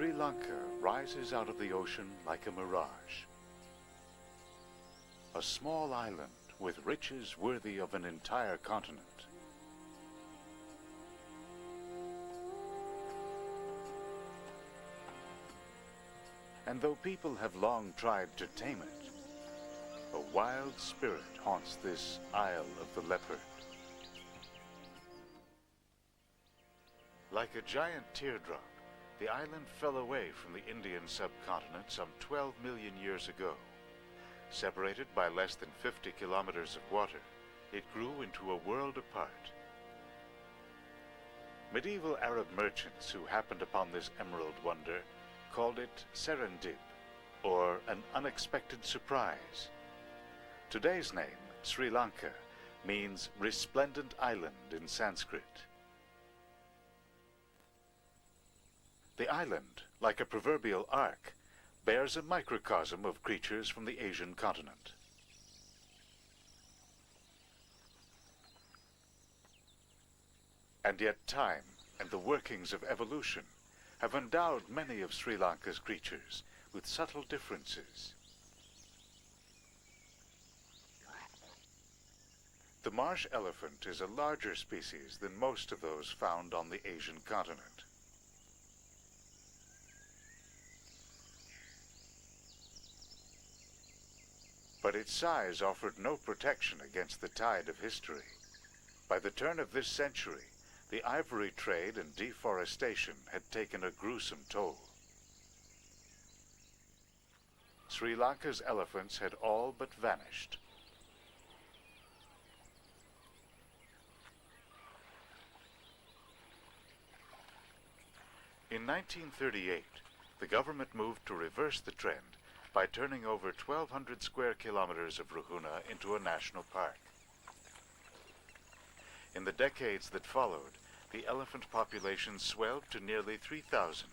Sri Lanka rises out of the ocean like a mirage. A small island with riches worthy of an entire continent. And though people have long tried to tame it, a wild spirit haunts this Isle of the Leopard. Like a giant teardrop, the island fell away from the Indian subcontinent some 12 million years ago. Separated by less than 50 kilometers of water, it grew into a world apart. Medieval Arab merchants who happened upon this emerald wonder called it serendip, or an unexpected surprise. Today's name, Sri Lanka, means resplendent island in Sanskrit. The island, like a proverbial ark, bears a microcosm of creatures from the Asian continent. And yet time and the workings of evolution have endowed many of Sri Lanka's creatures with subtle differences. The marsh elephant is a larger species than most of those found on the Asian continent. But its size offered no protection against the tide of history. By the turn of this century, the ivory trade and deforestation had taken a gruesome toll. Sri Lanka's elephants had all but vanished. In 1938, the government moved to reverse the trend by turning over 1,200 square kilometers of Ruhuna into a national park. In the decades that followed, the elephant population swelled to nearly 3,000.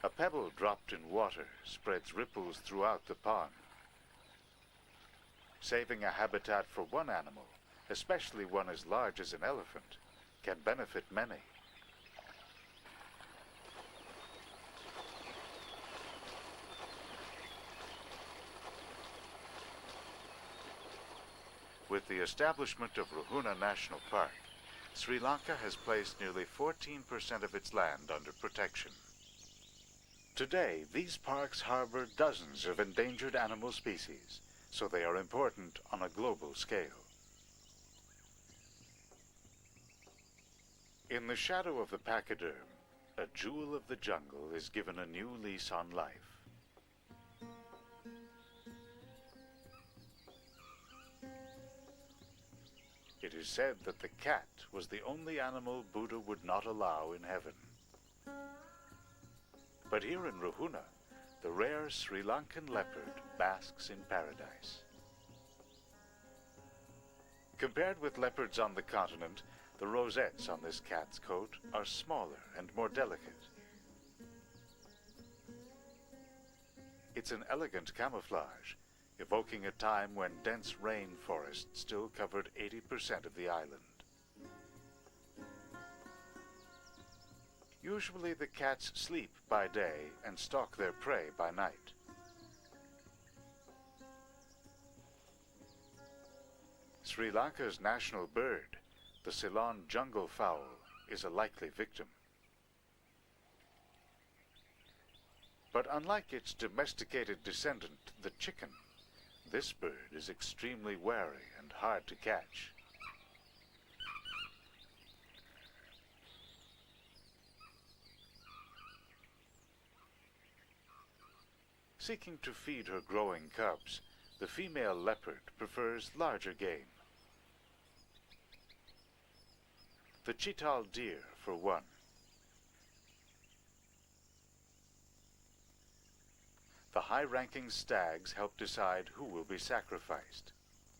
A pebble dropped in water spreads ripples throughout the pond. Saving a habitat for one animal, especially one as large as an elephant, can benefit many. With the establishment of Ruhuna National Park, Sri Lanka has placed nearly 14% of its land under protection. Today, these parks harbor dozens of endangered animal species, so they are important on a global scale. In the shadow of the pachyderm, a jewel of the jungle is given a new lease on life. It is said that the cat was the only animal Buddha would not allow in heaven. But here in Ruhuna, the rare Sri Lankan leopard basks in paradise. Compared with leopards on the continent, the rosettes on this cat's coat are smaller and more delicate. It's an elegant camouflage, evoking a time when dense rainforest still covered 80% of the island. Usually the cats sleep by day and stalk their prey by night. Sri Lanka's national bird, the Ceylon jungle fowl, is a likely victim. But unlike its domesticated descendant, the chicken, this bird is extremely wary and hard to catch. Seeking to feed her growing cubs, the female leopard prefers larger game. The chital deer, for one. The high-ranking stags help decide who will be sacrificed.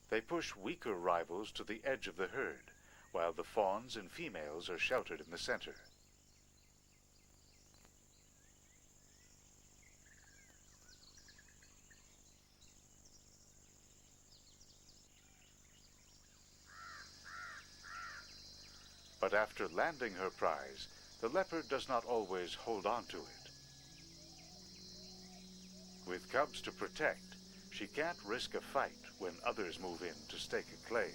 They push weaker rivals to the edge of the herd, while the fawns and females are sheltered in the center. But after landing her prize, the leopard does not always hold on to it. With cubs to protect, she can't risk a fight when others move in to stake a claim.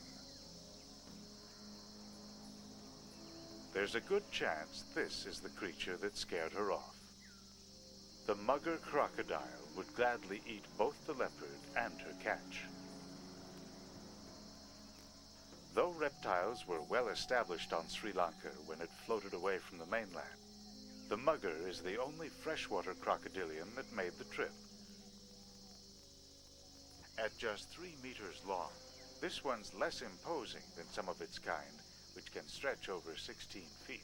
There's a good chance this is the creature that scared her off. The mugger crocodile would gladly eat both the leopard and her catch. Though reptiles were well established on Sri Lanka when it floated away from the mainland, the mugger is the only freshwater crocodilian that made the trip. At just 3 meters long, this one's less imposing than some of its kind, which can stretch over 16 feet.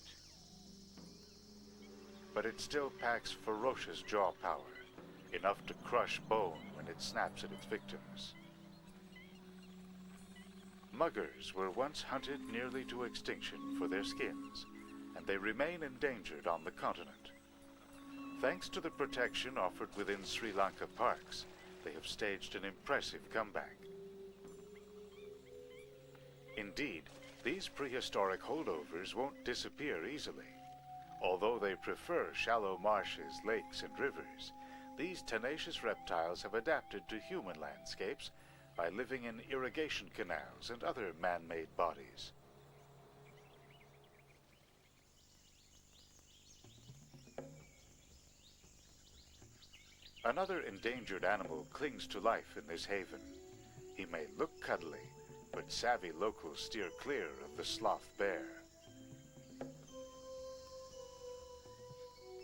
But it still packs ferocious jaw power, enough to crush bone when it snaps at its victims. Muggers were once hunted nearly to extinction for their skins, and they remain endangered on the continent. Thanks to the protection offered within Sri Lanka parks, they have staged an impressive comeback. Indeed, these prehistoric holdovers won't disappear easily. Although they prefer shallow marshes, lakes, and rivers, these tenacious reptiles have adapted to human landscapes by living in irrigation canals and other man-made bodies. Another endangered animal clings to life in this haven. He may look cuddly, but savvy locals steer clear of the sloth bear.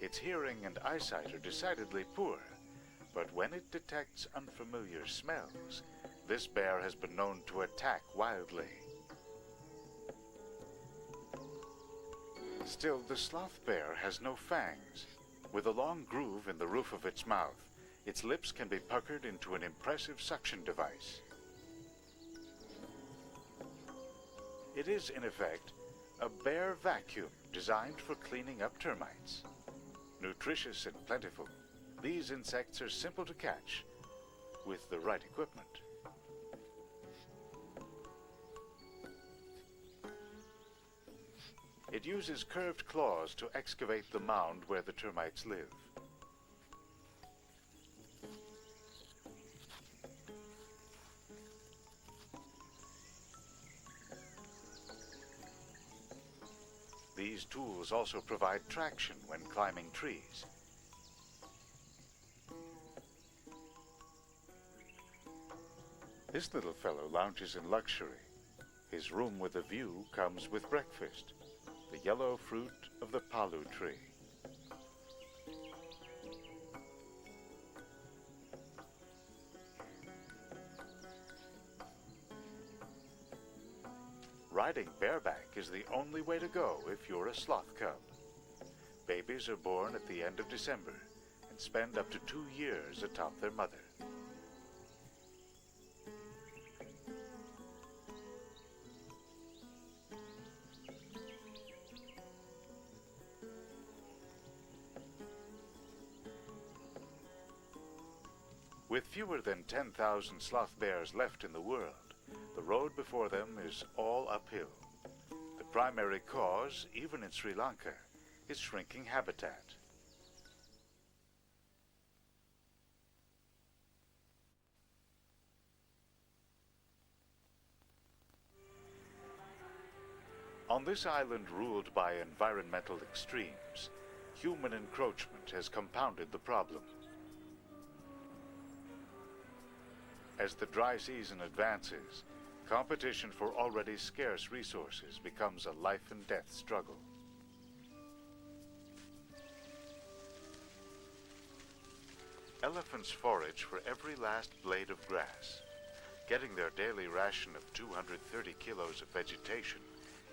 Its hearing and eyesight are decidedly poor, but when it detects unfamiliar smells, this bear has been known to attack wildly. Still, the sloth bear has no fangs. With a long groove in the roof of its mouth, its lips can be puckered into an impressive suction device. It is, in effect, a bear vacuum designed for cleaning up termites. Nutritious and plentiful, these insects are simple to catch with the right equipment. It uses curved claws to excavate the mound where the termites live. These tools also provide traction when climbing trees. This little fellow lounges in luxury. His room with a view comes with breakfast, the yellow fruit of the palu tree. Riding bareback is the only way to go if you're a sloth cub. Babies are born at the end of December and spend up to 2 years atop their mother. With fewer than 10,000 sloth bears left in the world, the road before them is all uphill. The primary cause, even in Sri Lanka, is shrinking habitat. On this island ruled by environmental extremes, human encroachment has compounded the problem. As the dry season advances, competition for already scarce resources becomes a life-and-death struggle. Elephants forage for every last blade of grass. Getting their daily ration of 230 kilos of vegetation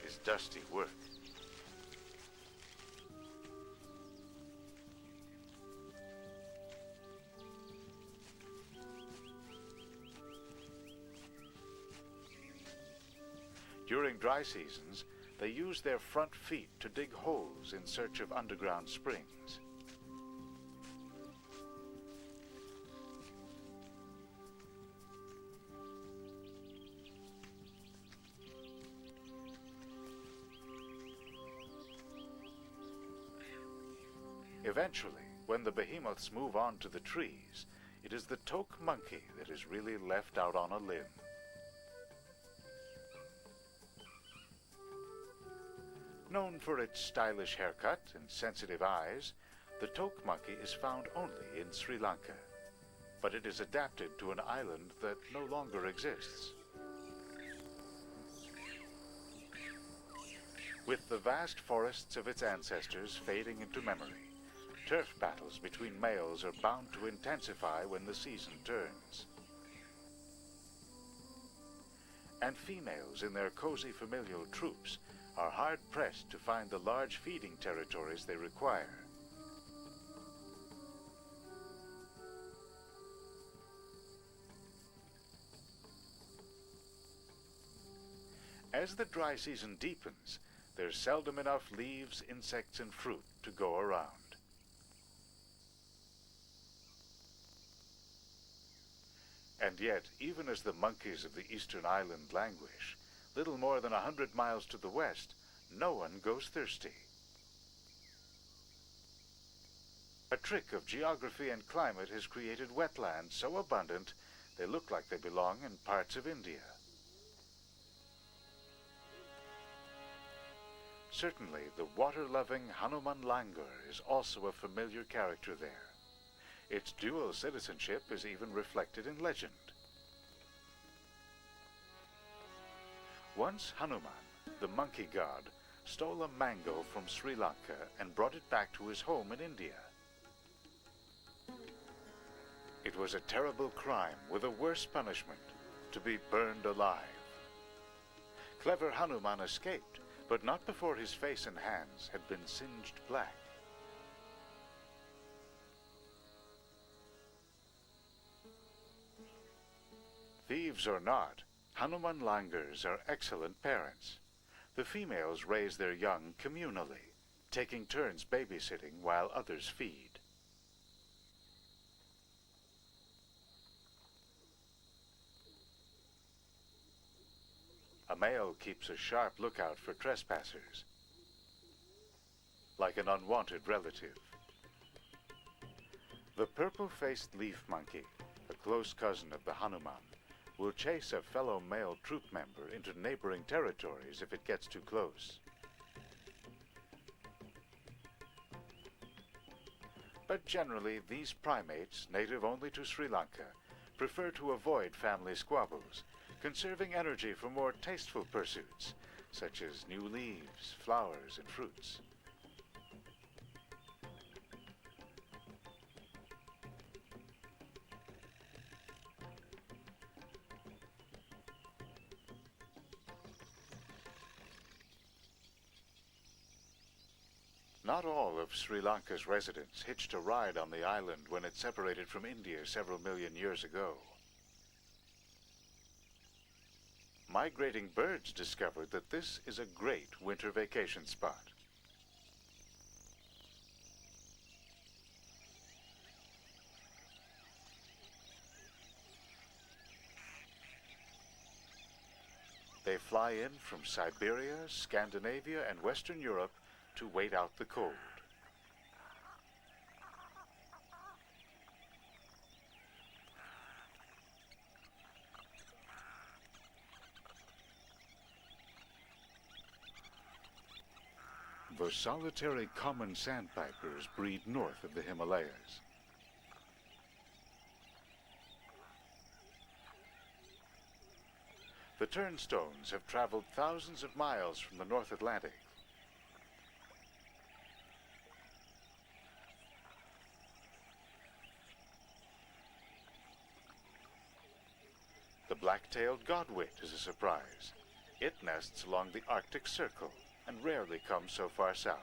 is dusty work. During dry seasons, they use their front feet to dig holes in search of underground springs. Eventually, when the behemoths move on to the trees, it is the toque monkey that is really left out on a limb. Known for its stylish haircut and sensitive eyes, the toque monkey is found only in Sri Lanka, but it is adapted to an island that no longer exists. With the vast forests of its ancestors fading into memory, turf battles between males are bound to intensify when the season turns. And females in their cozy familial troops are hard-pressed to find the large feeding territories they require. As the dry season deepens, there's seldom enough leaves, insects, and fruit to go around. And yet, even as the monkeys of the eastern island languish, little more than 100 miles to the west, no one goes thirsty. A trick of geography and climate has created wetlands so abundant they look like they belong in parts of India. Certainly, the water-loving Hanuman langur is also a familiar character there. Its dual citizenship is even reflected in legend. Once Hanuman, the monkey god, stole a mango from Sri Lanka and brought it back to his home in India. It was a terrible crime with a worse punishment, to be burned alive. Clever Hanuman escaped, but not before his face and hands had been singed black. Thieves or not, Hanuman langurs are excellent parents. The females raise their young communally, taking turns babysitting while others feed. A male keeps a sharp lookout for trespassers, like an unwanted relative. The purple-faced leaf monkey, a close cousin of the Hanuman, will chase a fellow male troop member into neighboring territories if it gets too close. But generally, these primates, native only to Sri Lanka, prefer to avoid family squabbles, conserving energy for more tasteful pursuits, such as new leaves, flowers, and fruits. Not all of Sri Lanka's residents hitched a ride on the island when it separated from India several million years ago. Migrating birds discovered that this is a great winter vacation spot. They fly in from Siberia, Scandinavia, and Western Europe to wait out the cold. The solitary common sandpipers breed north of the Himalayas. The turnstones have traveled thousands of miles from the North Atlantic. The black-tailed godwit is a surprise. It nests along the Arctic Circle and rarely comes so far south.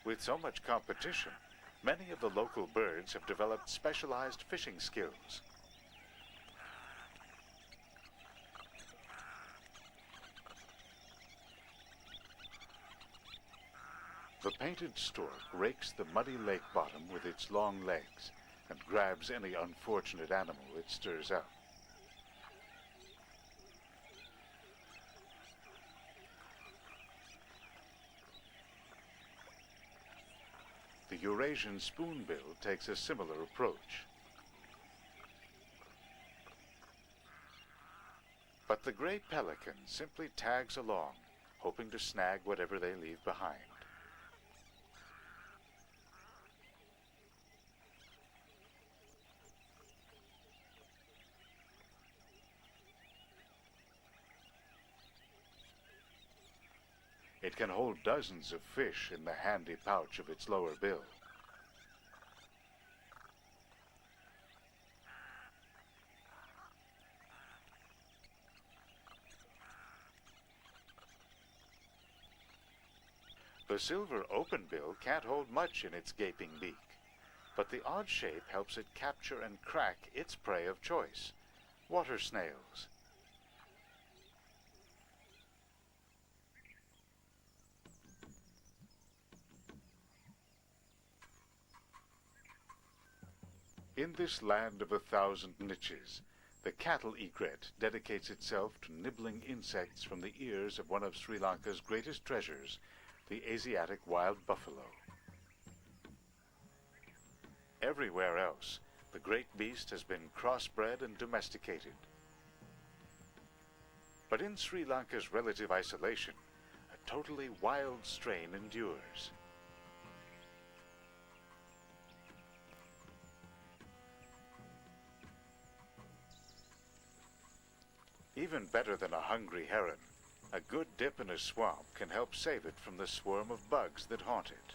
With so much competition, many of the local birds have developed specialized fishing skills. The painted stork rakes the muddy lake bottom with its long legs and grabs any unfortunate animal it stirs up. The Eurasian spoonbill takes a similar approach. But the gray pelican simply tags along, hoping to snag whatever they leave behind. It can hold dozens of fish in the handy pouch of its lower bill. The silver openbill can't hold much in its gaping beak, but the odd shape helps it capture and crack its prey of choice, water snails. In this land of 1,000 niches, the cattle egret dedicates itself to nibbling insects from the ears of one of Sri Lanka's greatest treasures, the Asiatic wild buffalo. Everywhere else, the great beast has been crossbred and domesticated. But in Sri Lanka's relative isolation, a totally wild strain endures. Even better than a hungry heron, a good dip in a swamp can help save it from the swarm of bugs that haunt it.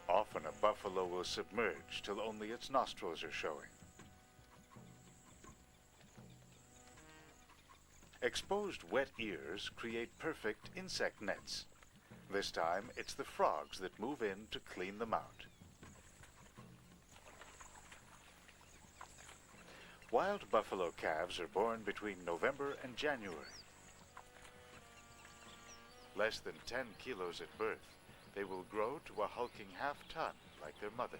Often a buffalo will submerge till only its nostrils are showing. Exposed wet ears create perfect insect nets. This time, it's the frogs that move in to clean them out. Wild buffalo calves are born between November and January. Less than 10 kilos at birth, they will grow to a hulking half-ton like their mother.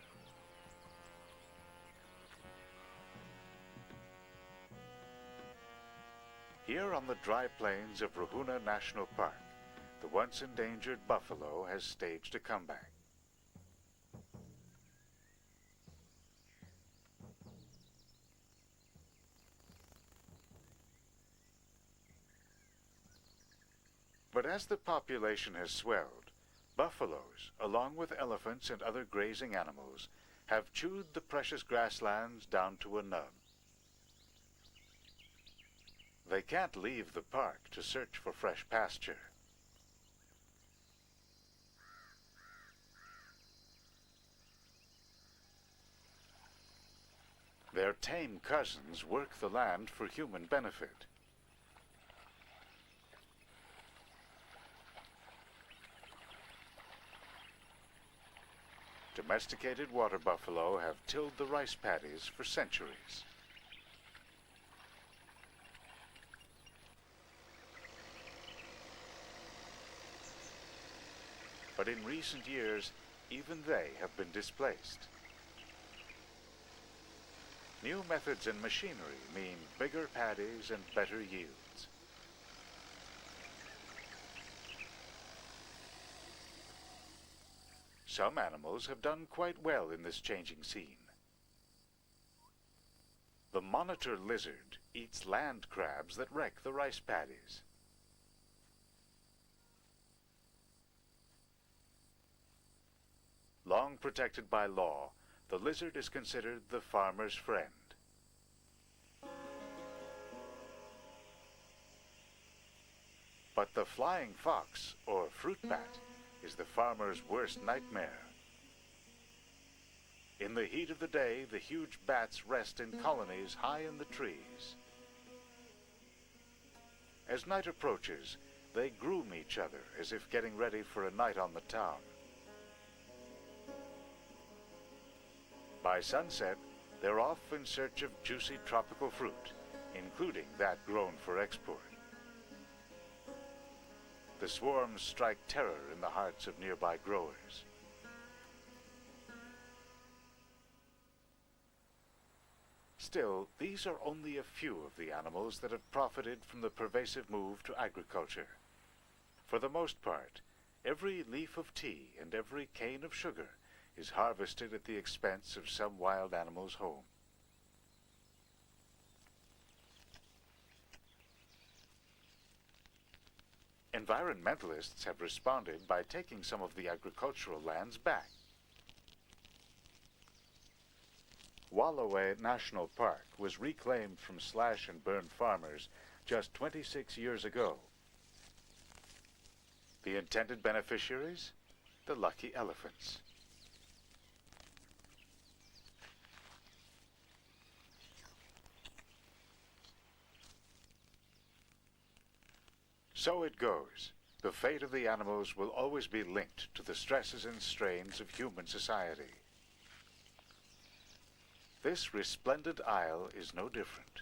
Here on the dry plains of Ruhuna National Park, the once endangered buffalo has staged a comeback. But as the population has swelled, buffaloes, along with elephants and other grazing animals, have chewed the precious grasslands down to a nub. They can't leave the park to search for fresh pasture. Their tame cousins work the land for human benefit. Domesticated water buffalo have tilled the rice paddies for centuries. But in recent years, even they have been displaced. New methods and machinery mean bigger paddies and better yields. Some animals have done quite well in this changing scene. The monitor lizard eats land crabs that wreck the rice paddies. Long protected by law, the lizard is considered the farmer's friend. But the flying fox, or fruit bat, is the farmer's worst nightmare. In the heat of the day, the huge bats rest in colonies high in the trees. As night approaches, they groom each other as if getting ready for a night on the town. By sunset, they're off in search of juicy tropical fruit, including that grown for export. The swarms strike terror in the hearts of nearby growers. Still, these are only a few of the animals that have profited from the pervasive move to agriculture. For the most part, every leaf of tea and every cane of sugar is harvested at the expense of some wild animal's home. Environmentalists have responded by taking some of the agricultural lands back. Walloway National Park was reclaimed from slash and burn farmers just 26 years ago. The intended beneficiaries? The lucky elephants. So it goes. The fate of the animals will always be linked to the stresses and strains of human society. This resplendent isle is no different.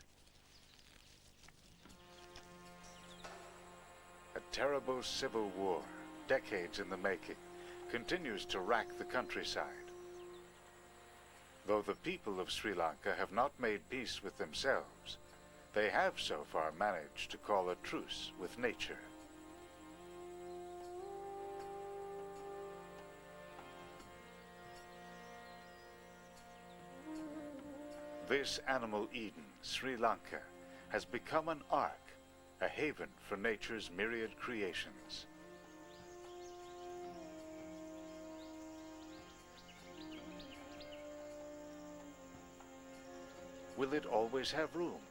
A terrible civil war, decades in the making, continues to rack the countryside. Though the people of Sri Lanka have not made peace with themselves, they have so far managed to call a truce with nature. This animal Eden, Sri Lanka, has become an ark, a haven for nature's myriad creations. Will it always have room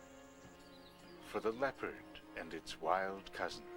for the leopard and its wild cousins?